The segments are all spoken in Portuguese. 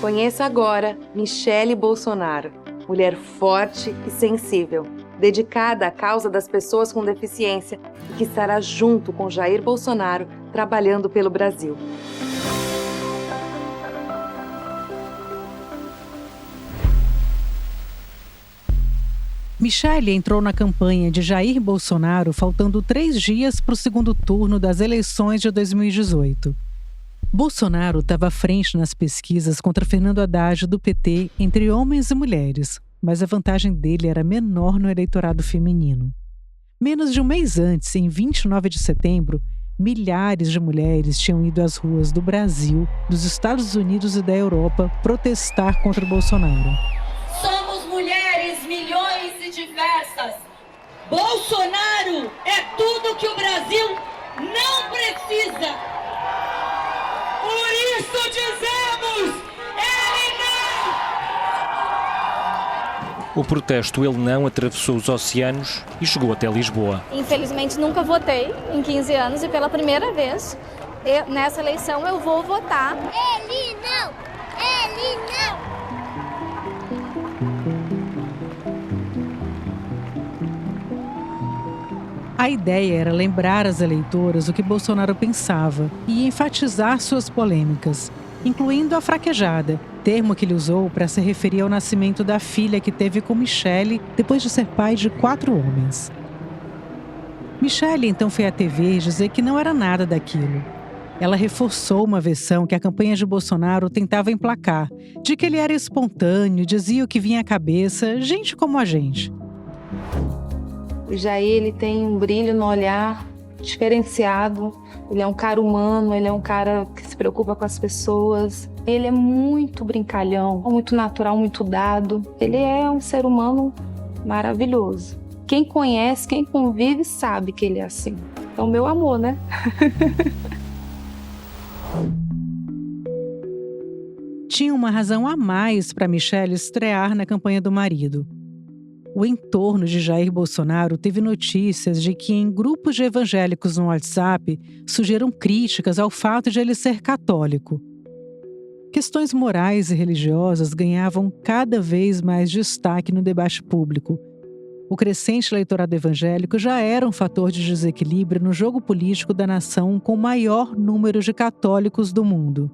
Conheça agora Michele Bolsonaro, mulher forte e sensível, dedicada à causa das pessoas com deficiência e que estará junto com Jair Bolsonaro trabalhando pelo Brasil. Michele entrou na campanha de Jair Bolsonaro faltando 3 dias para o segundo turno das eleições de 2018. Bolsonaro estava à frente nas pesquisas contra Fernando Haddad do PT entre homens e mulheres, mas a vantagem dele era menor no eleitorado feminino. Menos de um mês antes, em 29 de setembro, milhares de mulheres tinham ido às ruas do Brasil, dos Estados Unidos e da Europa protestar contra o Bolsonaro. Somos mulheres, milhões e diversas. Bolsonaro é tudo que o Brasil não precisa. Por isso dizemos, ele não! O protesto Ele Não atravessou os oceanos e chegou até Lisboa. Infelizmente nunca votei em 15 anos e pela primeira vez nessa eleição eu vou votar. Ele não! Ele não! A ideia era lembrar às eleitoras o que Bolsonaro pensava e enfatizar suas polêmicas, incluindo a fraquejada, termo que ele usou para se referir ao nascimento da filha que teve com Michele depois de ser pai de 4 homens. Michele então foi à TV dizer que não era nada daquilo. Ela reforçou uma versão que a campanha de Bolsonaro tentava emplacar, de que ele era espontâneo, dizia o que vinha à cabeça, gente como a gente. O Jair, ele tem um brilho no olhar diferenciado, ele é um cara humano, ele é um cara que se preocupa com as pessoas. Ele é muito brincalhão, muito natural, muito dado. Ele é um ser humano maravilhoso. Quem conhece, quem convive, sabe que ele é assim. Então, meu amor, né? Tinha uma razão a mais para Michele estrear na campanha do marido. O entorno de Jair Bolsonaro teve notícias de que em grupos de evangélicos no WhatsApp surgiram críticas ao fato de ele ser católico. Questões morais e religiosas ganhavam cada vez mais destaque no debate público. O crescente eleitorado evangélico já era um fator de desequilíbrio no jogo político da nação com o maior número de católicos do mundo.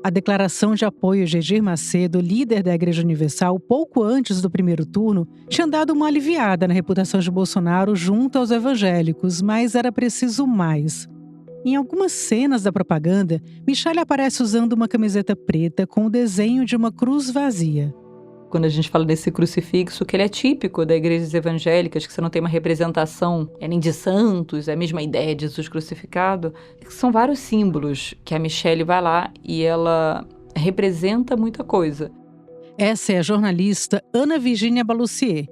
A declaração de apoio de Edir Macedo, líder da Igreja Universal, pouco antes do primeiro turno, tinha dado uma aliviada na reputação de Bolsonaro junto aos evangélicos, mas era preciso mais. Em algumas cenas da propaganda, Michele aparece usando uma camiseta preta com o desenho de uma cruz vazia. Quando a gente fala desse crucifixo, que ele é típico das igrejas evangélicas, que você não tem uma representação nem de santos, é a mesma ideia de Jesus crucificado, são vários símbolos que a Michele vai lá e ela representa muita coisa. Essa é a jornalista Ana Virgínia Balussier.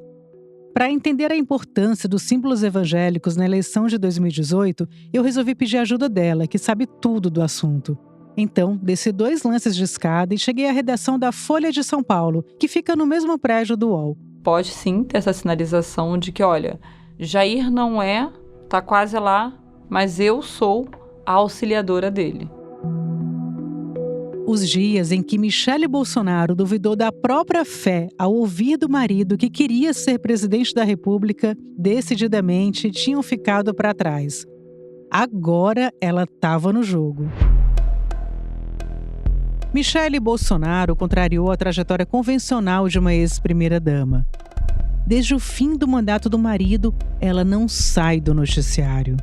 Para entender a importância dos símbolos evangélicos na eleição de 2018, eu resolvi pedir ajuda dela, que sabe tudo do assunto. Então, desci 2 lances de escada e cheguei à redação da Folha de São Paulo, que fica no mesmo prédio do UOL. Pode sim ter essa sinalização de que, olha, Jair não tá quase lá, mas eu sou a auxiliadora dele. Os dias em que Michele Bolsonaro duvidou da própria fé ao ouvir do marido que queria ser presidente da República, decididamente tinham ficado para trás. Agora ela estava no jogo. Michele Bolsonaro contrariou a trajetória convencional de uma ex-primeira-dama. Desde o fim do mandato do marido, ela não sai do noticiário.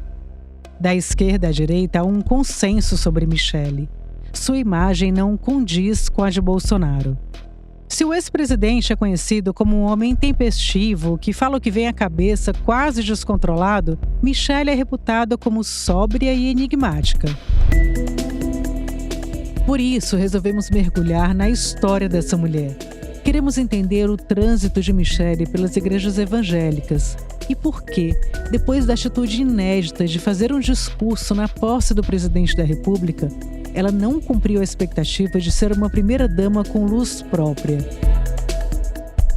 Da esquerda à direita, há um consenso sobre Michele. Sua imagem não condiz com a de Bolsonaro. Se o ex-presidente é conhecido como um homem intempestivo, que fala o que vem à cabeça quase descontrolado, Michele é reputada como sóbria e enigmática. Por isso, resolvemos mergulhar na história dessa mulher. Queremos entender o trânsito de Michele pelas igrejas evangélicas e por que, depois da atitude inédita de fazer um discurso na posse do presidente da República, ela não cumpriu a expectativa de ser uma primeira-dama com luz própria.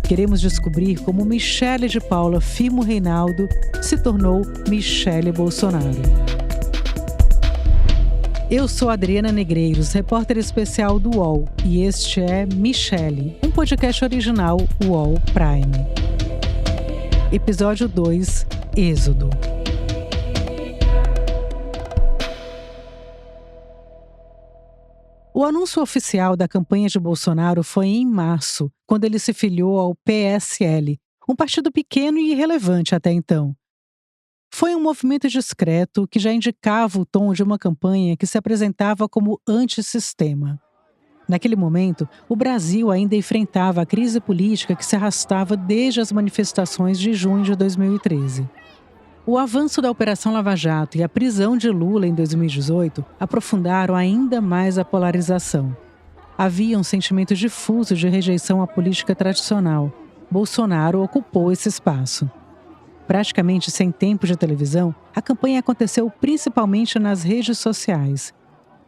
Queremos descobrir como Michele de Paula Firmo Reinaldo se tornou Michele Bolsonaro. Eu sou Adriana Negreiros, repórter especial do UOL, e este é Michele, um podcast original UOL Prime. Episódio 2, Êxodo. O anúncio oficial da campanha de Bolsonaro foi em março, quando ele se filiou ao PSL, um partido pequeno e irrelevante até então. Foi um movimento discreto que já indicava o tom de uma campanha que se apresentava como antissistema. Naquele momento, o Brasil ainda enfrentava a crise política que se arrastava desde as manifestações de junho de 2013. O avanço da Operação Lava Jato e a prisão de Lula em 2018 aprofundaram ainda mais a polarização. Havia um sentimento difuso de rejeição à política tradicional. Bolsonaro ocupou esse espaço. Praticamente sem tempo de televisão, a campanha aconteceu principalmente nas redes sociais.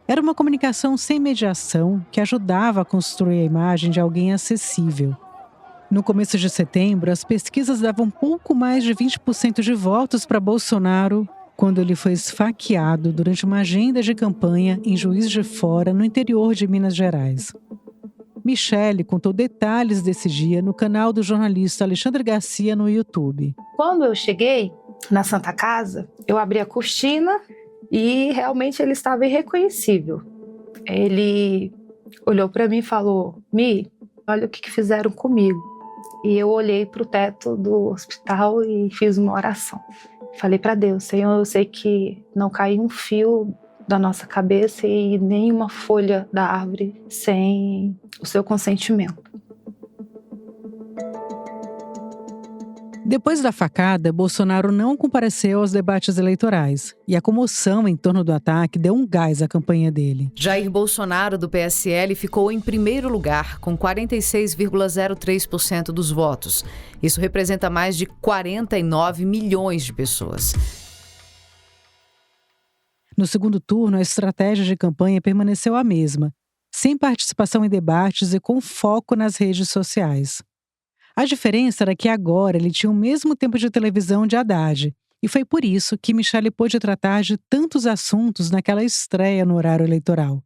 Era uma comunicação sem mediação que ajudava a construir a imagem de alguém acessível. No começo de setembro, as pesquisas davam pouco mais de 20% de votos para Bolsonaro, quando ele foi esfaqueado durante uma agenda de campanha em Juiz de Fora, no interior de Minas Gerais. Michele contou detalhes desse dia no canal do jornalista Alexandre Garcia no YouTube. Quando eu cheguei na Santa Casa, eu abri a cortina e realmente ele estava irreconhecível. Ele olhou para mim e falou: Mi, olha o que fizeram comigo. E eu olhei para o teto do hospital e fiz uma oração. Falei para Deus: Senhor, eu sei que não caiu um fio da nossa cabeça e nenhuma folha da árvore sem o seu consentimento. Depois da facada, Bolsonaro não compareceu aos debates eleitorais e a comoção em torno do ataque deu um gás à campanha dele. Jair Bolsonaro, do PSL, ficou em primeiro lugar, com 46,03% dos votos. Isso representa mais de 49 milhões de pessoas. No segundo turno, a estratégia de campanha permaneceu a mesma, sem participação em debates e com foco nas redes sociais. A diferença era que agora ele tinha o mesmo tempo de televisão de Haddad, e foi por isso que Michele pôde tratar de tantos assuntos naquela estreia no horário eleitoral.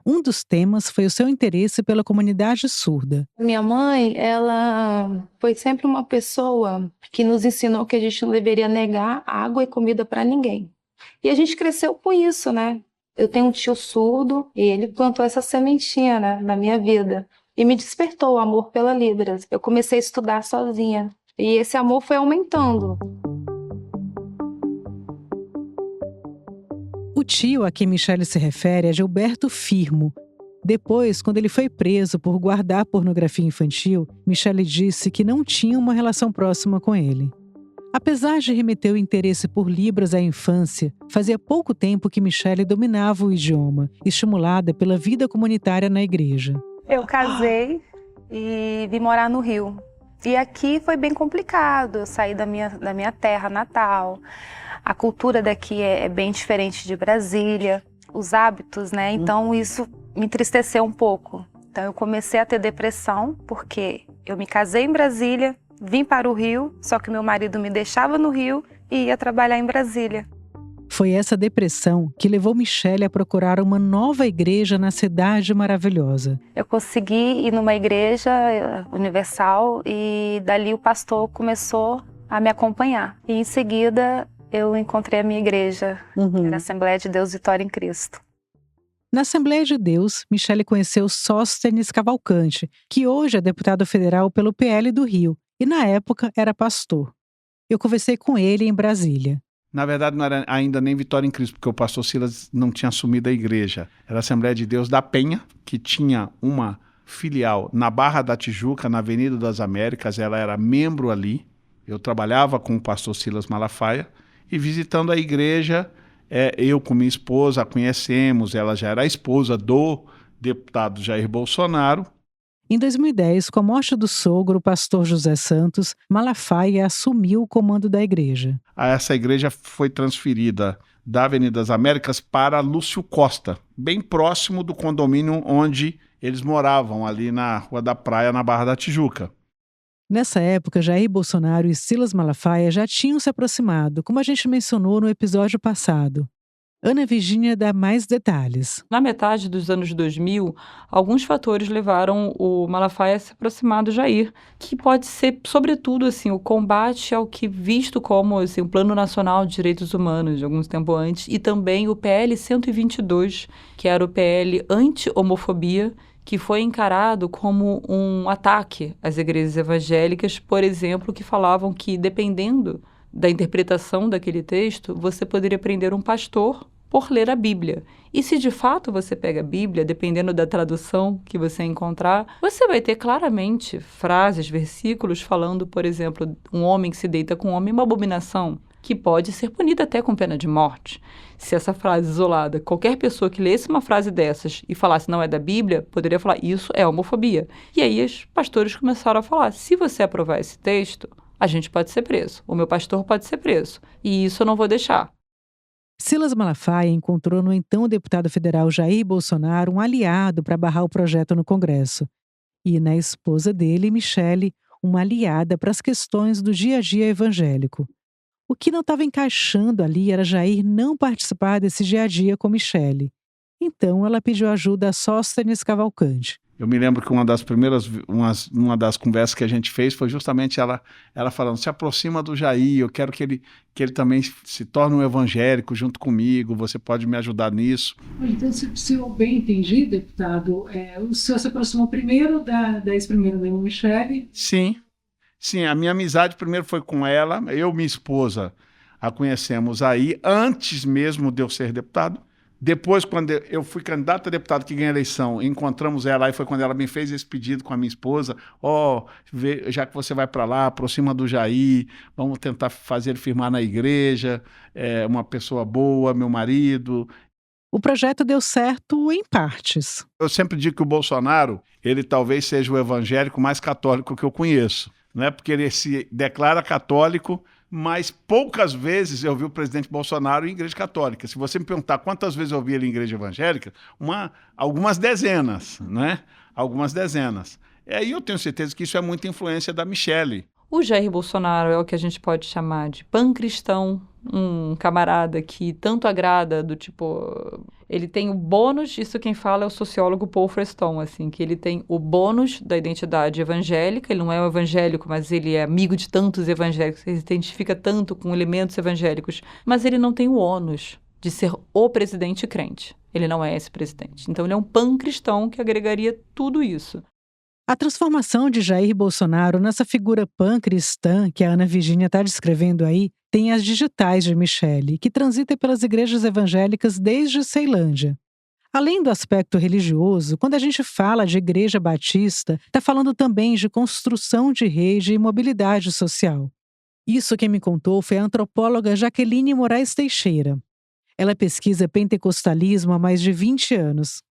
Um dos temas foi o seu interesse pela comunidade surda. Minha mãe, ela foi sempre uma pessoa que nos ensinou que a gente não deveria negar água e comida para ninguém. E a gente cresceu com isso, né? Eu tenho um tio surdo e ele plantou essa sementinha, né, na minha vida. E me despertou o amor pela Libras. Eu comecei a estudar sozinha. E esse amor foi aumentando. O tio a quem Michele se refere é Gilberto Firmo. Depois, quando ele foi preso por guardar pornografia infantil, Michele disse que não tinha uma relação próxima com ele. Apesar de remeter o interesse por Libras à infância, fazia pouco tempo que Michele dominava o idioma, estimulada pela vida comunitária na igreja. Eu casei e vim morar no Rio. E aqui foi bem complicado. Eu saí da minha terra natal. A cultura daqui é bem diferente de Brasília. Os hábitos, né? Então isso me entristeceu um pouco. Então eu comecei a ter depressão porque eu me casei em Brasília, vim para o Rio, só que meu marido me deixava no Rio e ia trabalhar em Brasília. Foi essa depressão que levou Michele a procurar uma nova igreja na Cidade Maravilhosa. Eu consegui ir numa igreja universal e dali o pastor começou a me acompanhar. E em seguida eu encontrei a minha igreja, que era a Assembleia de Deus Vitória em Cristo. Na Assembleia de Deus, Michele conheceu Sóstenes Cavalcante, que hoje é deputado federal pelo PL do Rio e na época era pastor. Eu conversei com ele em Brasília. Na verdade, não era ainda nem Vitória em Cristo, porque o pastor Silas não tinha assumido a igreja. Era a Assembleia de Deus da Penha, que tinha uma filial na Barra da Tijuca, na Avenida das Américas. Ela era membro ali. Eu trabalhava com o pastor Silas Malafaia. E visitando a igreja, eu com minha esposa a conhecemos. Ela já era a esposa do deputado Jair Bolsonaro. Em 2010, com a morte do sogro, o pastor José Santos, Malafaia assumiu o comando da igreja. Essa igreja foi transferida da Avenida das Américas para Lúcio Costa, bem próximo do condomínio onde eles moravam, ali na Rua da Praia, na Barra da Tijuca. Nessa época, Jair Bolsonaro e Silas Malafaia já tinham se aproximado, como a gente mencionou no episódio passado. Ana Virgínia dá mais detalhes. Na metade dos anos 2000, alguns fatores levaram o Malafaia a se aproximar do Jair, que pode ser, sobretudo, assim, o combate ao que visto como assim, o Plano Nacional de Direitos Humanos, de alguns tempo antes, e também o PL 122, que era o PL anti-homofobia, que foi encarado como um ataque às igrejas evangélicas, por exemplo, que falavam que, dependendo da interpretação daquele texto, você poderia prender um pastor por ler a Bíblia. E se de fato você pega a Bíblia, dependendo da tradução que você encontrar, você vai ter claramente frases, versículos falando, por exemplo, um homem que se deita com um homem é uma abominação, que pode ser punida até com pena de morte. Se essa frase isolada, qualquer pessoa que lesse uma frase dessas e falasse não é da Bíblia, poderia falar isso é homofobia. E aí os pastores começaram a falar, se você aprovar esse texto, a gente pode ser preso, o meu pastor pode ser preso, e isso eu não vou deixar. Silas Malafaia encontrou no então deputado federal Jair Bolsonaro um aliado para barrar o projeto no Congresso. E na esposa dele, Michele, uma aliada para as questões do dia a dia evangélico. O que não estava encaixando ali era Jair não participar desse dia a dia com Michele. Então ela pediu ajuda a Sóstenes Cavalcante. Eu me lembro que uma das conversas que a gente fez foi justamente ela falando, se aproxima do Jair, eu quero que ele também se torne um evangélico junto comigo, você pode me ajudar nisso. Então, se eu bem entendi, deputado, o senhor se aproximou primeiro da ex-primeira-dama Michele? Sim, a minha amizade primeiro foi com ela, eu e minha esposa a conhecemos aí, antes mesmo de eu ser deputado. Depois, quando eu fui candidato a deputado que ganhei a eleição, encontramos ela, aí foi quando ela me fez esse pedido com a minha esposa, já que você vai para lá, aproxima do Jair, vamos tentar fazer ele firmar na igreja, uma pessoa boa, meu marido. O projeto deu certo em partes. Eu sempre digo que o Bolsonaro, ele talvez seja o evangélico mais católico que eu conheço, né? Porque ele se declara católico, mas poucas vezes eu vi o presidente Bolsonaro em igreja católica. Se você me perguntar quantas vezes eu vi ele em igreja evangélica, algumas dezenas, né? Algumas dezenas. E aí eu tenho certeza que isso é muita influência da Michele. O Jair Bolsonaro é o que a gente pode chamar de pancristão, um camarada que tanto agrada do tipo... Ele tem o bônus, isso quem fala é o sociólogo Paul Freston, assim, que ele tem o bônus da identidade evangélica, ele não é um evangélico, mas ele é amigo de tantos evangélicos, ele se identifica tanto com elementos evangélicos, mas ele não tem o ônus de ser o presidente crente. Ele não é esse presidente. Então ele é um pancristão que agregaria tudo isso. A transformação de Jair Bolsonaro nessa figura pan-cristã que a Ana Virgínia está descrevendo aí tem as digitais de Michele, que transita pelas igrejas evangélicas desde Ceilândia. Além do aspecto religioso, quando a gente fala de igreja batista, está falando também de construção de rede e mobilidade social. Isso quem me contou foi a antropóloga Jaqueline Moraes Teixeira. Ela pesquisa pentecostalismo há mais de 20 anos.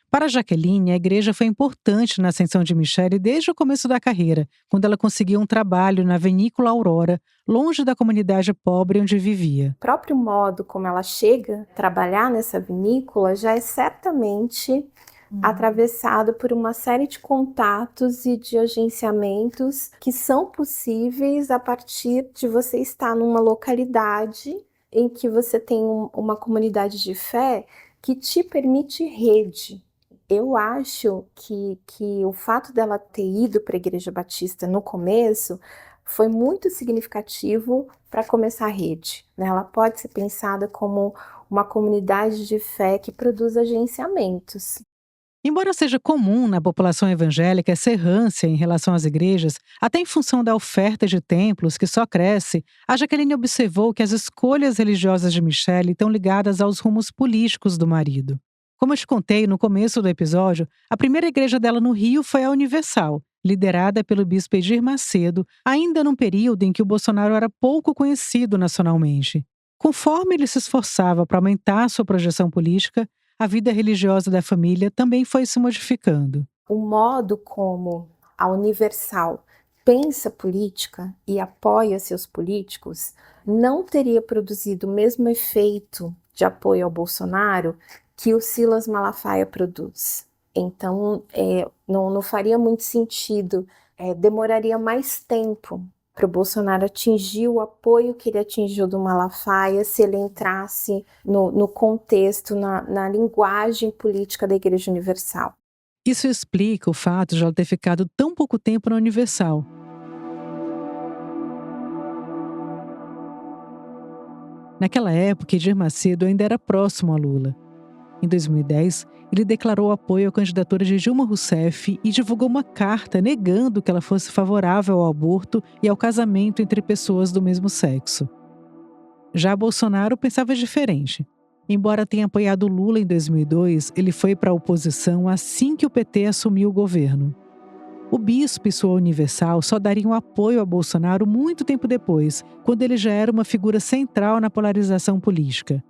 Para Jaqueline, a igreja foi importante na ascensão de Michele desde o começo da carreira, quando ela conseguiu um trabalho na Vinícola Aurora, longe da comunidade pobre onde vivia. O próprio modo como ela chega a trabalhar nessa vinícola já é certamente atravessado por uma série de contatos e de agenciamentos que são possíveis a partir de você estar numa localidade em que você tem uma comunidade de fé que te permite rede. Eu acho que o fato dela ter ido para a Igreja Batista no começo foi muito significativo para começar a rede, né? Ela pode ser pensada como uma comunidade de fé que produz agenciamentos. Embora seja comum na população evangélica essa errância em relação às igrejas, até em função da oferta de templos que só cresce, a Jaqueline observou que as escolhas religiosas de Michele estão ligadas aos rumos políticos do marido. Como eu te contei no começo do episódio, a primeira igreja dela no Rio foi a Universal, liderada pelo bispo Edir Macedo, ainda num período em que o Bolsonaro era pouco conhecido nacionalmente. Conforme ele se esforçava para aumentar sua projeção política, a vida religiosa da família também foi se modificando. O modo como a Universal pensa política e apoia seus políticos não teria produzido o mesmo efeito de apoio ao Bolsonaro que o Silas Malafaia produz. Então, não faria muito sentido, demoraria mais tempo para o Bolsonaro atingir o apoio que ele atingiu do Malafaia se ele entrasse no contexto, na linguagem política da Igreja Universal. Isso explica o fato de ela ter ficado tão pouco tempo na Universal. Naquela época, Edir Macedo ainda era próximo a Lula. Em 2010, ele declarou apoio à candidatura de Dilma Rousseff e divulgou uma carta negando que ela fosse favorável ao aborto e ao casamento entre pessoas do mesmo sexo. Já Bolsonaro pensava diferente. Embora tenha apoiado Lula em 2002, ele foi para a oposição assim que o PT assumiu o governo. O bispo e sua Universal só dariam apoio a Bolsonaro muito tempo depois, quando ele já era uma figura central na polarização política.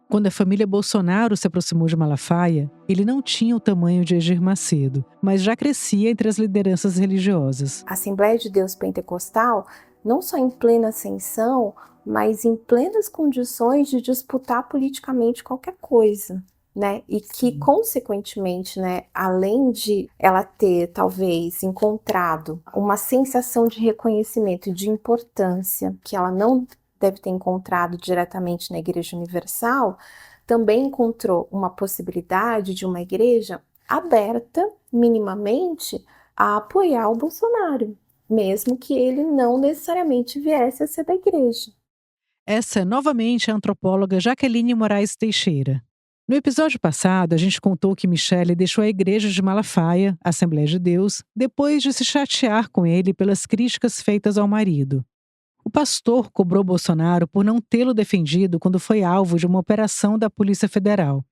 Quando a família Bolsonaro se aproximou de Malafaia, ele não tinha o tamanho de Edir Macedo, mas já crescia entre as lideranças religiosas. A Assembleia de Deus Pentecostal, não só em plena ascensão, mas em plenas condições de disputar politicamente qualquer coisa, né? E que, consequentemente, né, além de ela ter, talvez, encontrado uma sensação de reconhecimento e de importância que ela não deve ter encontrado diretamente na Igreja Universal, também encontrou uma possibilidade de uma igreja aberta, minimamente, a apoiar o Bolsonaro, mesmo que ele não necessariamente viesse a ser da igreja. Essa é novamente a antropóloga Jaqueline Moraes Teixeira. No episódio passado, a gente contou que Michele deixou a igreja de Malafaia, a Assembleia de Deus, depois de se chatear com ele pelas críticas feitas ao marido. O pastor cobrou Bolsonaro por não tê-lo defendido quando foi alvo de uma operação da Polícia Federal.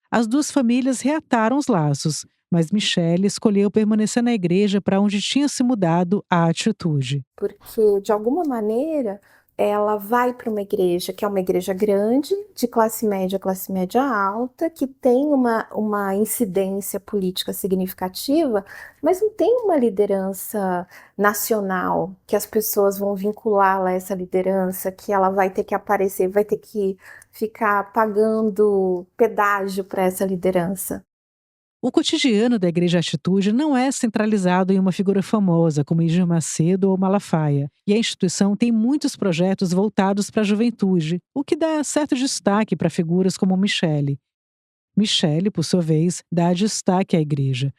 As duas famílias reataram os laços, mas Michele escolheu permanecer na igreja para onde tinha se mudado a atitude. Porque, de alguma maneira, ela vai para uma igreja que é uma igreja grande, de classe média alta, que tem uma incidência política significativa, mas não tem uma liderança nacional, que as pessoas vão vinculá-la a essa liderança, que ela vai ter que aparecer, vai ter que ficar pagando pedágio para essa liderança. O cotidiano da Igreja Atitude não é centralizado em uma figura famosa como Edir Macedo ou Malafaia, e a instituição tem muitos projetos voltados para a juventude, o que dá certo destaque para figuras como Michele. Michele, por sua vez, dá destaque à igreja.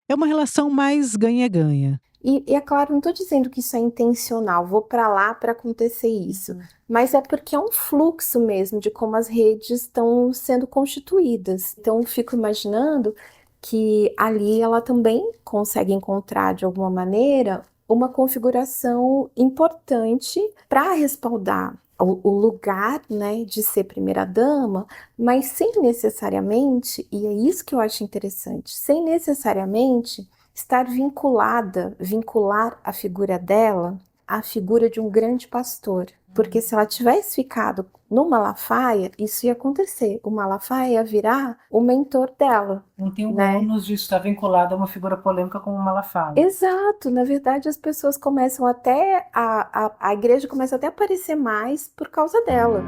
É uma relação mais ganha-ganha. E é claro, não estou dizendo que isso é intencional, vou para lá para acontecer isso, mas é porque é um fluxo mesmo de como as redes estão sendo constituídas. Então, eu fico imaginando que ali ela também consegue encontrar, de alguma maneira, uma configuração importante para respaldar o lugar, né, de ser primeira-dama, mas sem necessariamente, e é isso que eu acho interessante, sem necessariamente estar vincular a figura dela à figura de um grande pastor. Porque se ela tivesse ficado no Malafaia, isso ia acontecer. O Malafaia ia virar o mentor dela. Não tem o né? ônus de estar vinculada a uma figura polêmica como o Malafaia. Exato. Na verdade, as pessoas começam até... A igreja começa até a aparecer mais por causa dela.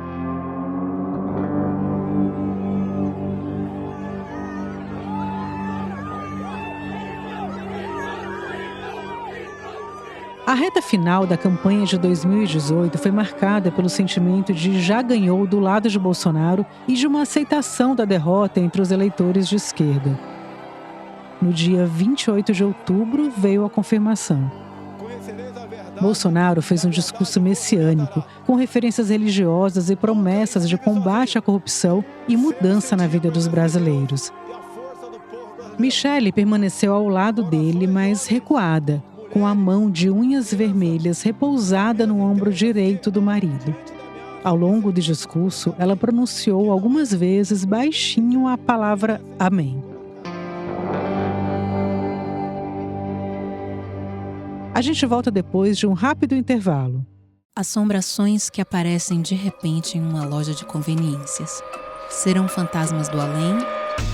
A reta final da campanha de 2018 foi marcada pelo sentimento de já ganhou do lado de Bolsonaro e de uma aceitação da derrota entre os eleitores de esquerda. No dia 28 de outubro veio a confirmação. Bolsonaro fez um discurso messiânico, com referências religiosas e promessas de combate à corrupção e mudança na vida dos brasileiros. Michele permaneceu ao lado dele, mas recuada, com a mão de unhas vermelhas repousada no ombro direito do marido. Ao longo do discurso, ela pronunciou algumas vezes baixinho a palavra Amém. A gente volta depois de um rápido intervalo. Assombrações que aparecem de repente em uma loja de conveniências. Serão fantasmas do além?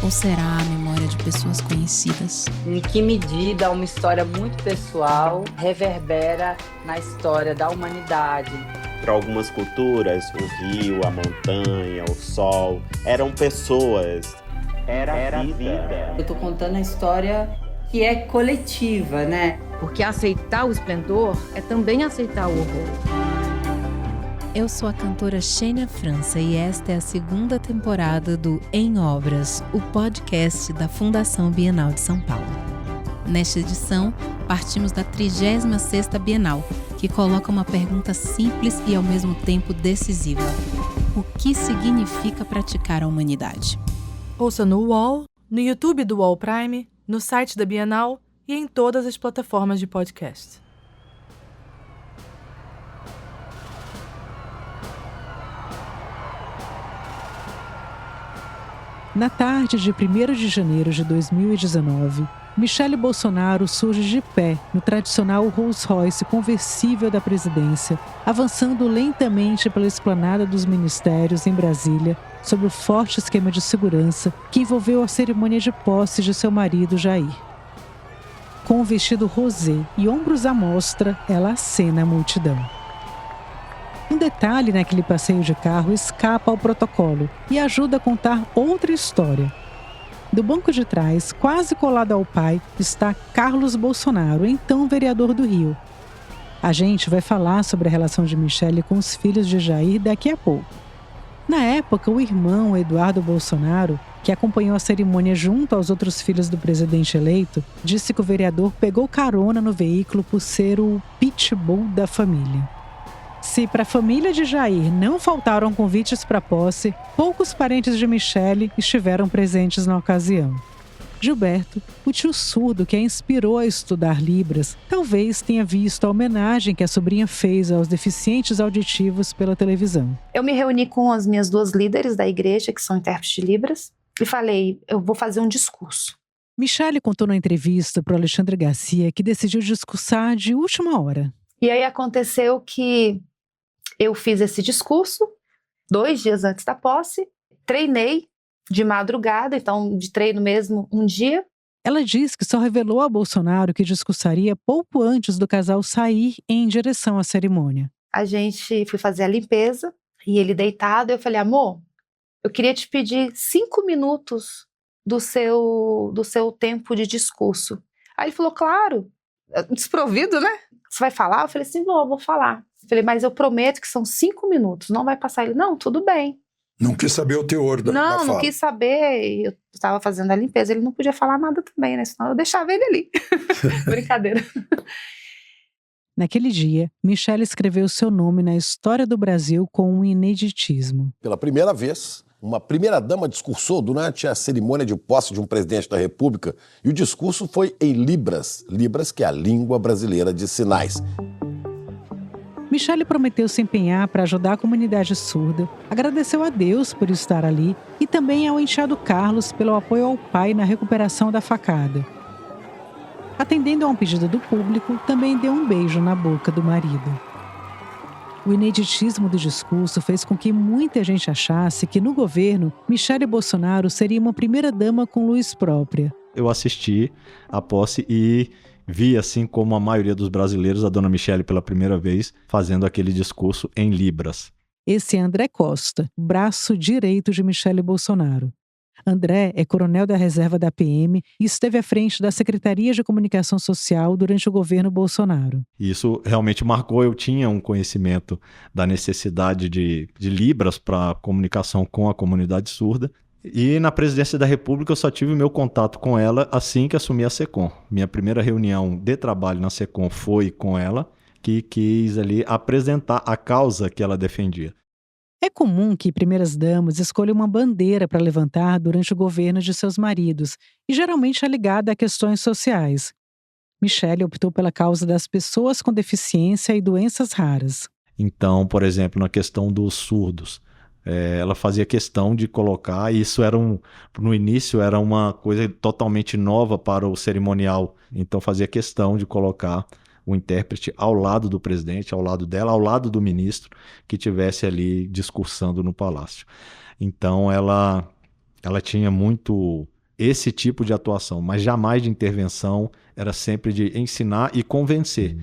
Ou será a memória de pessoas conhecidas? Em que medida uma história muito pessoal reverbera na história da humanidade? Para algumas culturas, o rio, a montanha, o sol eram pessoas. Era vida. Eu estou contando a história que é coletiva, né? Porque aceitar o esplendor é também aceitar o horror. Eu sou a cantora Xênia França e esta é a segunda temporada do Em Obras, o podcast da Fundação Bienal de São Paulo. Nesta edição, partimos da 36ª Bienal, que coloca uma pergunta simples e ao mesmo tempo decisiva. O que significa praticar a humanidade? Ouça no UOL, no YouTube do UOL Prime, no site da Bienal e em todas as plataformas de podcast. Na tarde de 1º de janeiro de 2019, Michele Bolsonaro surge de pé no tradicional Rolls-Royce conversível da presidência, avançando lentamente pela esplanada dos ministérios em Brasília, sob o forte esquema de segurança que envolveu a cerimônia de posse de seu marido Jair. Com um vestido rosé e ombros à mostra, ela acena a multidão. Um detalhe naquele passeio de carro escapa ao protocolo e ajuda a contar outra história. Do banco de trás, quase colado ao pai, está Carlos Bolsonaro, então vereador do Rio. A gente vai falar sobre a relação de Michele com os filhos de Jair daqui a pouco. Na época, o irmão Eduardo Bolsonaro, que acompanhou a cerimônia junto aos outros filhos do presidente eleito, disse que o vereador pegou carona no veículo por ser o pitbull da família. Se para a família de Jair não faltaram convites para a posse, poucos parentes de Michele estiveram presentes na ocasião. Gilberto, o tio surdo que a inspirou a estudar Libras, talvez tenha visto a homenagem que a sobrinha fez aos deficientes auditivos pela televisão. Eu me reuni com as minhas 2 líderes da igreja, que são intérpretes de Libras, e falei, eu vou fazer um discurso. Michele contou na entrevista para o Alexandre Garcia que decidiu discursar de última hora. E aí aconteceu que eu fiz esse discurso 2 dias antes da posse, treinei de madrugada, então de treino mesmo um dia. Ela diz que só revelou a Bolsonaro que discursaria pouco antes do casal sair em direção à cerimônia. A gente foi fazer a limpeza e ele deitado, eu falei, amor, eu queria te pedir 5 minutos do seu tempo de discurso. Aí ele falou, claro, desprovido, né? Você vai falar? Eu falei assim, vou falar. Eu falei, mas eu prometo que são 5 minutos, não vai passar. Ele, não, tudo bem. Não quis saber o teor da fala. Não quis saber. Eu estava fazendo a limpeza, ele não podia falar nada também, né? Senão eu deixava ele ali. Brincadeira. Naquele dia, Michele escreveu seu nome na história do Brasil com um ineditismo. Pela primeira vez, uma primeira-dama discursou durante a cerimônia de posse de um presidente da República e o discurso foi em Libras. Libras, que é a língua brasileira de sinais. Michele prometeu se empenhar para ajudar a comunidade surda, agradeceu a Deus por estar ali e também ao enteado Carlos pelo apoio ao pai na recuperação da facada. Atendendo a um pedido do público, também deu um beijo na boca do marido. O ineditismo do discurso fez com que muita gente achasse que no governo, Michele Bolsonaro seria uma primeira-dama com luz própria. Eu assisti a posse e vi, assim como a maioria dos brasileiros, a dona Michele pela primeira vez fazendo aquele discurso em Libras. Esse é André Costa, braço direito de Michele Bolsonaro. André é coronel da reserva da PM e esteve à frente da Secretaria de Comunicação Social durante o governo Bolsonaro. Isso realmente marcou, eu tinha um conhecimento da necessidade de Libras para comunicação com a comunidade surda. E na presidência da República eu só tive o meu contato com ela assim que assumi a SECOM. Minha primeira reunião de trabalho na SECOM foi com ela, que quis ali apresentar a causa que ela defendia. É comum que primeiras-damas escolham uma bandeira para levantar durante o governo de seus maridos, e geralmente é ligada a questões sociais. Michele optou pela causa das pessoas com deficiência e doenças raras. Então, por exemplo, na questão dos surdos, ela fazia questão de colocar, e isso no início era uma coisa totalmente nova para o cerimonial, então fazia questão de colocar o intérprete ao lado do presidente, ao lado dela, ao lado do ministro, que estivesse ali discursando no palácio. Então ela tinha muito esse tipo de atuação, mas jamais de intervenção, era sempre de ensinar e convencer.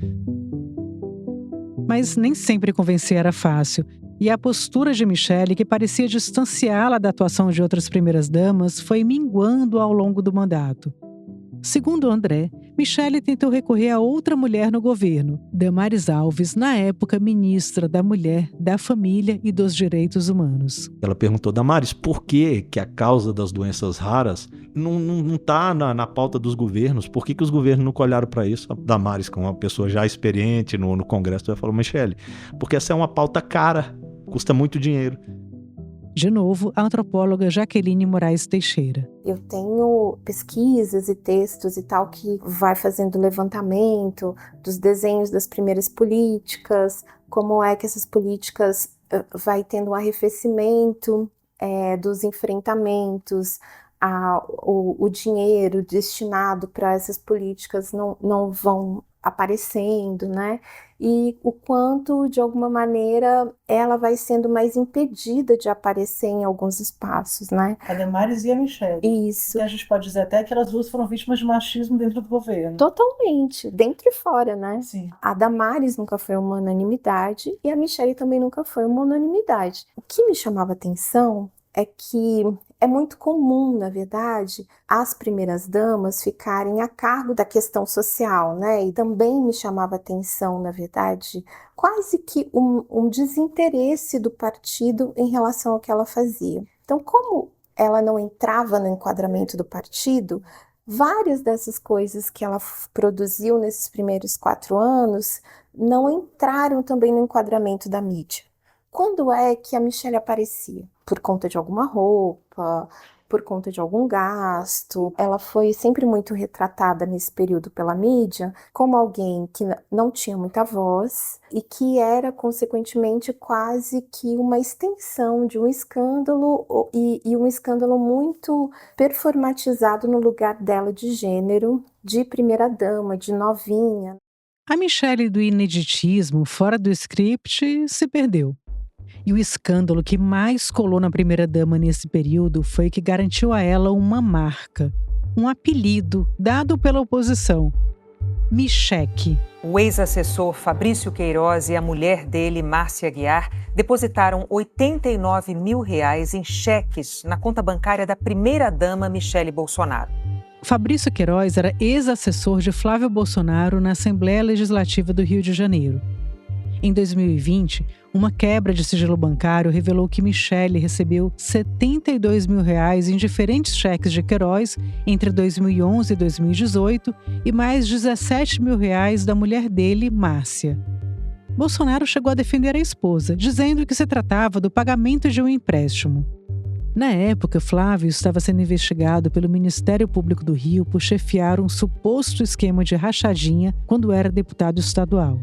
Mas nem sempre convencer era fácil. E a postura de Michele, que parecia distanciá-la da atuação de outras primeiras-damas, foi minguando ao longo do mandato. Segundo André, Michele tentou recorrer a outra mulher no governo, Damares Alves, na época ministra da Mulher, da Família e dos Direitos Humanos. Ela perguntou, Damares, por que a causa das doenças raras não está na pauta dos governos? Por que os governos nunca olharam para isso? A Damares, como uma pessoa já experiente no Congresso, ela falou, Michele, porque essa é uma pauta cara, custa muito dinheiro. De novo, a antropóloga Jaqueline Moraes Teixeira. Eu tenho pesquisas e textos e tal que vai fazendo levantamento dos desenhos das primeiras políticas, como é que essas políticas vai tendo um arrefecimento dos enfrentamentos, o dinheiro destinado para essas políticas não vão aparecendo, né? E o quanto, de alguma maneira, ela vai sendo mais impedida de aparecer em alguns espaços, né? A Damares e a Michele. Isso. E a gente pode dizer até que elas duas foram vítimas de machismo dentro do governo. Totalmente, dentro e fora, né? Sim. A Damares nunca foi uma unanimidade e a Michele também nunca foi uma unanimidade. O que me chamava atenção é que é muito comum, na verdade, as primeiras damas ficarem a cargo da questão social, né? E também me chamava atenção, na verdade, quase que um desinteresse do partido em relação ao que ela fazia. Então, como ela não entrava no enquadramento do partido, várias dessas coisas que ela produziu nesses primeiros 4 anos não entraram também no enquadramento da mídia. Quando é que a Michele aparecia? Por conta de alguma roupa, por conta de algum gasto. Ela foi sempre muito retratada nesse período pela mídia como alguém que não tinha muita voz e que era, consequentemente, quase que uma extensão de um escândalo e um escândalo muito performatizado no lugar dela de gênero, de primeira-dama, de novinha. A Michele do ineditismo, fora do script, se perdeu. E o escândalo que mais colou na primeira-dama nesse período foi que garantiu a ela uma marca, um apelido dado pela oposição: Micheque. O ex-assessor Fabrício Queiroz e a mulher dele, Márcia Aguiar, depositaram R$89 mil em cheques na conta bancária da primeira-dama Michele Bolsonaro. Fabrício Queiroz era ex-assessor de Flávio Bolsonaro na Assembleia Legislativa do Rio de Janeiro. Em 2020, uma quebra de sigilo bancário revelou que Michele recebeu R$72 mil em diferentes cheques de Queiroz entre 2011 e 2018 e mais R$17 mil da mulher dele, Márcia. Bolsonaro chegou a defender a esposa, dizendo que se tratava do pagamento de um empréstimo. Na época, Flávio estava sendo investigado pelo Ministério Público do Rio por chefiar um suposto esquema de rachadinha quando era deputado estadual.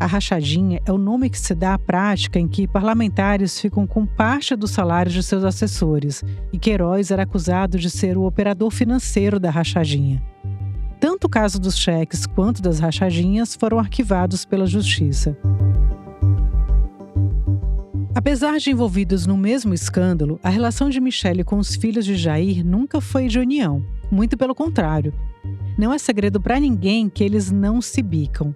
A rachadinha é o nome que se dá à prática em que parlamentares ficam com parte do salário de seus assessores, e Queiroz era acusado de ser o operador financeiro da rachadinha. Tanto o caso dos cheques quanto das rachadinhas foram arquivados pela Justiça. Apesar de envolvidos no mesmo escândalo, a relação de Michele com os filhos de Jair nunca foi de união. Muito pelo contrário. Não é segredo para ninguém que eles não se bicam.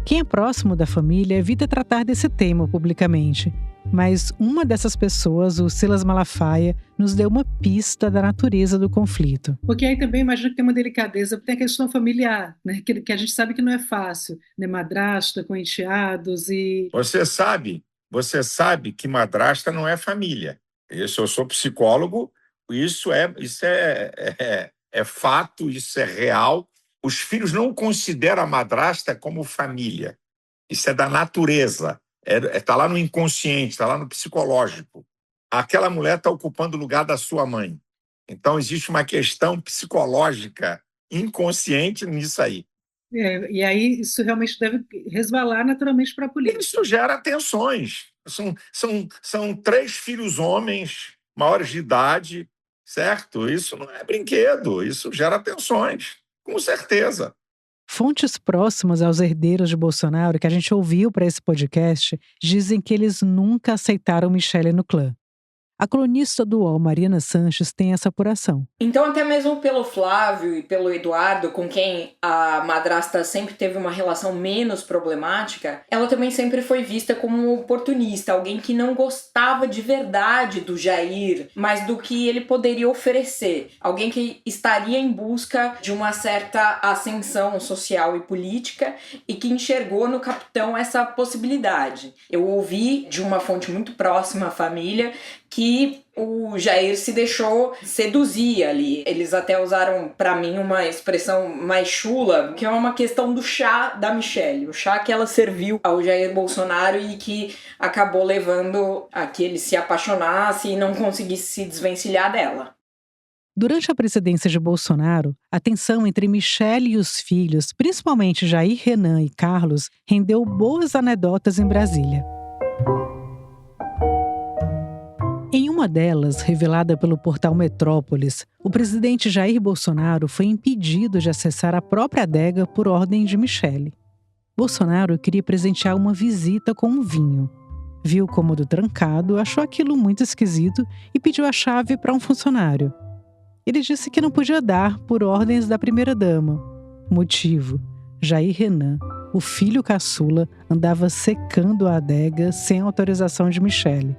Quem é próximo da família evita tratar desse tema publicamente. Mas uma dessas pessoas, o Silas Malafaia, nos deu uma pista da natureza do conflito. Porque aí também imagino que tem uma delicadeza, tem a questão familiar, né? Que a gente sabe que não é fácil, né? Madrasta com enteados e... Você sabe que madrasta não é família. Isso, eu sou psicólogo, isso é fato, isso é real. Os filhos não consideram a madrasta como família. Isso é da natureza. Está lá no inconsciente, está lá no psicológico. Aquela mulher está ocupando o lugar da sua mãe. Então, existe uma questão psicológica inconsciente nisso aí. E aí isso realmente deve resvalar naturalmente para a política. Isso gera tensões. São 3 filhos homens, maiores de idade, certo? Isso não é brinquedo, isso gera tensões. Com certeza. Fontes próximas aos herdeiros de Bolsonaro que a gente ouviu para esse podcast dizem que eles nunca aceitaram Michele no clã. A colunista do UOL, Mariana Sanches, tem essa apuração. Então, até mesmo pelo Flávio e pelo Eduardo, com quem a madrasta sempre teve uma relação menos problemática, ela também sempre foi vista como um oportunista, alguém que não gostava de verdade do Jair, mas do que ele poderia oferecer. Alguém que estaria em busca de uma certa ascensão social e política e que enxergou no capitão essa possibilidade. Eu ouvi de uma fonte muito próxima à família que o Jair se deixou seduzir ali. Eles até usaram, para mim, uma expressão mais chula, que é uma questão do chá da Michelle. O chá que ela serviu ao Jair Bolsonaro e que acabou levando a que ele se apaixonasse e não conseguisse se desvencilhar dela. Durante a presidência de Bolsonaro, a tensão entre Michelle e os filhos, principalmente Jair Renan e Carlos, rendeu boas anedotas em Brasília. Em uma delas, revelada pelo portal Metrópolis, o presidente Jair Bolsonaro foi impedido de acessar a própria adega por ordem de Michelle. Bolsonaro queria presentear uma visita com um vinho. Viu o cômodo trancado, achou aquilo muito esquisito e pediu a chave para um funcionário. Ele disse que não podia dar por ordens da primeira-dama. Motivo: Jair Renan, o filho caçula, andava secando a adega sem autorização de Michelle.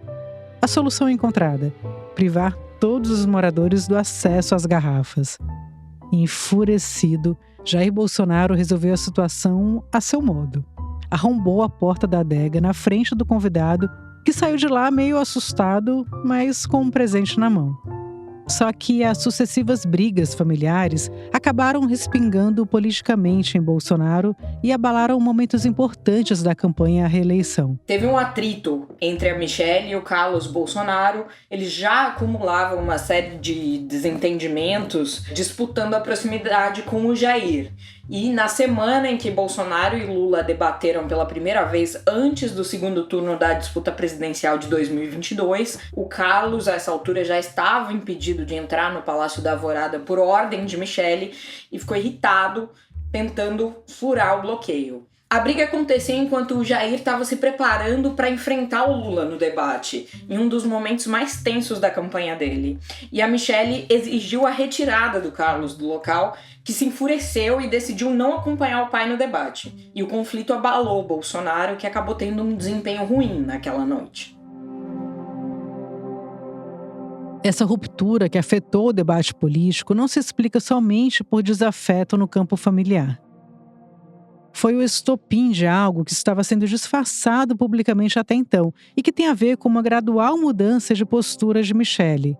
A solução encontrada: privar todos os moradores do acesso às garrafas. Enfurecido, Jair Bolsonaro resolveu a situação a seu modo. Arrombou a porta da adega na frente do convidado, que saiu de lá meio assustado, mas com um presente na mão. Só que as sucessivas brigas familiares acabaram respingando politicamente em Bolsonaro e abalaram momentos importantes da campanha à reeleição. Teve um atrito entre a Michelle e o Carlos Bolsonaro. Eles já acumulavam uma série de desentendimentos, disputando a proximidade com o Jair. E na semana em que Bolsonaro e Lula debateram pela primeira vez antes do segundo turno da disputa presidencial de 2022, o Carlos, a essa altura, já estava impedido de entrar no Palácio da Alvorada por ordem de Michelle e ficou irritado, tentando furar o bloqueio. A briga acontecia enquanto o Jair estava se preparando para enfrentar o Lula no debate, em um dos momentos mais tensos da campanha dele. E a Michelle exigiu a retirada do Carlos do local, que se enfureceu e decidiu não acompanhar o pai no debate. E o conflito abalou Bolsonaro, que acabou tendo um desempenho ruim naquela noite. Essa ruptura que afetou o debate político não se explica somente por desafeto no campo familiar. Foi o estopim de algo que estava sendo disfarçado publicamente até então e que tem a ver com uma gradual mudança de postura de Michelle.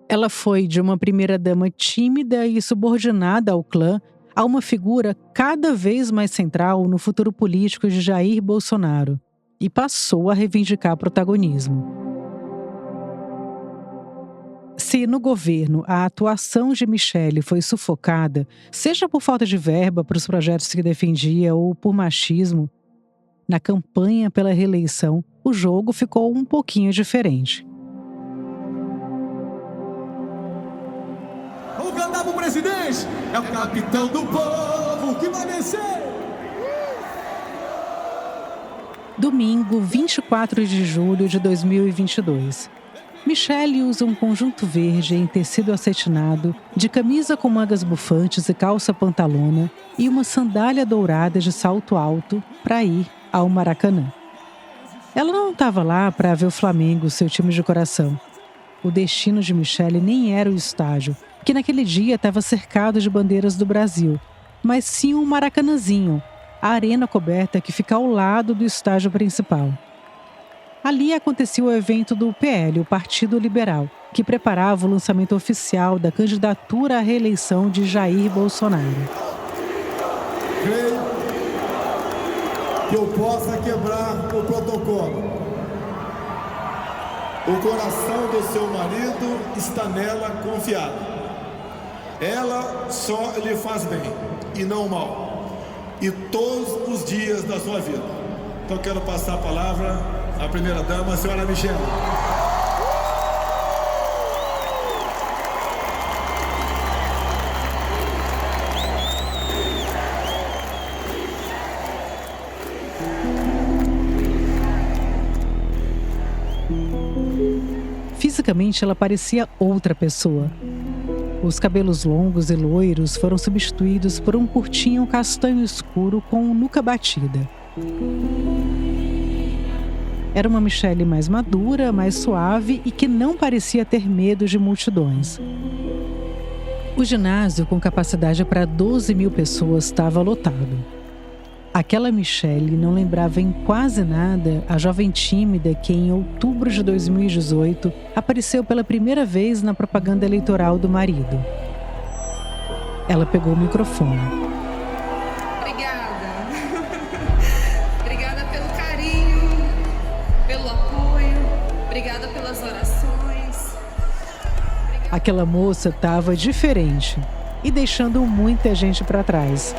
Ela foi de uma primeira-dama tímida e subordinada ao clã a uma figura cada vez mais central no futuro político de Jair Bolsonaro e passou a reivindicar protagonismo. Se no governo a atuação de Michelle foi sufocada, seja por falta de verba para os projetos que defendia ou por machismo, na campanha pela reeleição, o jogo ficou um pouquinho diferente. Vamos cantar pro presidente! É o capitão do povo que vai vencer! Domingo, 24 de julho de 2022. Michelle usa um conjunto verde em tecido acetinado, de camisa com mangas bufantes e calça pantalona e uma sandália dourada de salto alto para ir ao Maracanã. Ela não estava lá para ver o Flamengo, seu time de coração. O destino de Michelle nem era o estádio, que naquele dia estava cercado de bandeiras do Brasil, mas sim um Maracanãzinho, a arena coberta que fica ao lado do estádio principal. Ali acontecia o evento do PL, o Partido Liberal, que preparava o lançamento oficial da candidatura à reeleição de Jair Bolsonaro. Creio que eu possa quebrar o protocolo. O coração do seu marido está nela confiado. Ela só lhe faz bem e não mal. E todos os dias da sua vida. Então quero passar a palavra à primeira-dama, a senhora Michelle. Fisicamente, ela parecia outra pessoa. Os cabelos longos e loiros foram substituídos por um curtinho castanho escuro com nuca batida. Era uma Michelle mais madura, mais suave e que não parecia ter medo de multidões. O ginásio, com capacidade para 12 mil pessoas, estava lotado. Aquela Michelle não lembrava em quase nada a jovem tímida que, em outubro de 2018, apareceu pela primeira vez na propaganda eleitoral do marido. Ela pegou o microfone. Obrigada. Obrigada pelo carinho, pelo apoio, obrigada pelas orações. Aquela moça estava diferente e deixando muita gente para trás.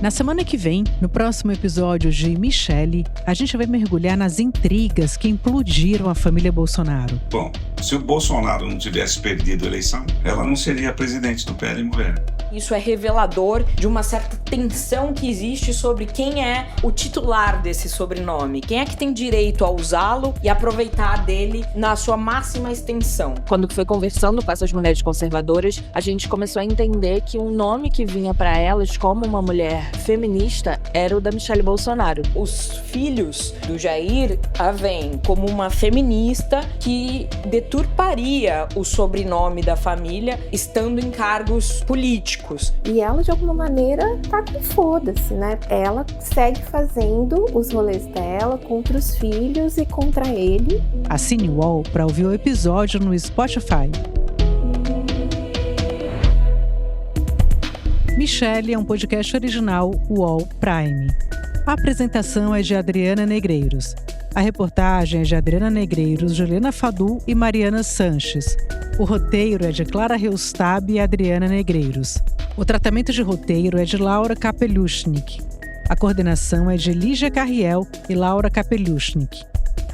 Na semana que vem, no próximo episódio de Michelle, a gente vai mergulhar nas intrigas que implodiram a família Bolsonaro. Bom, se o Bolsonaro não tivesse perdido a eleição, ela não seria presidente do PL Mulher. Isso é revelador de uma certa tensão que existe sobre quem é o titular desse sobrenome. Quem é que tem direito a usá-lo e aproveitar dele na sua máxima extensão. Quando foi conversando com essas mulheres conservadoras, a gente começou a entender que um nome que vinha para elas como uma mulher feminista era o da Michelle Bolsonaro. Os filhos do Jair a veem como uma feminista que deturparia o sobrenome da família estando em cargos políticos. E ela, de alguma maneira, tá com foda-se, né? Ela segue fazendo os rolês dela contra os filhos e contra ele. Assine o UOL para ouvir o episódio no Spotify. Michelle é um podcast original UOL Prime. A apresentação é de Adriana Negreiros. A reportagem é de Adriana Negreiros, Juliana Fadu e Mariana Sanches. O roteiro é de Clara Reustab e Adriana Negreiros. O tratamento de roteiro é de Laura Kapelushnik. A coordenação é de Lígia Carriel e Laura Kapelushnik.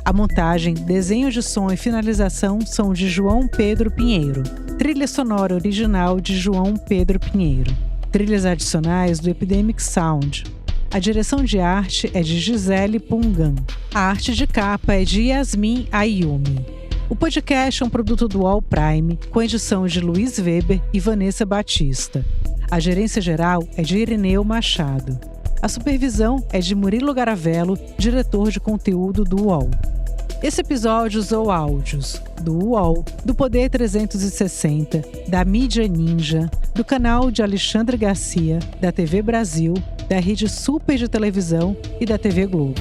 A montagem, desenho de som e finalização são de João Pedro Pinheiro. Trilha sonora original de João Pedro Pinheiro. Trilhas adicionais do Epidemic Sound. A direção de arte é de Gisele Pungan. A arte de capa é de Yasmin Ayumi. O podcast é um produto do UOL Prime, com edição de Luiz Weber e Vanessa Batista. A gerência geral é de Irineu Machado. A supervisão é de Murilo Garavello, diretor de conteúdo do UOL. Esse episódio usou áudios do UOL, do Poder 360, da Mídia Ninja, do canal de Alexandre Garcia, da TV Brasil, da Rede Super de Televisão e da TV Globo.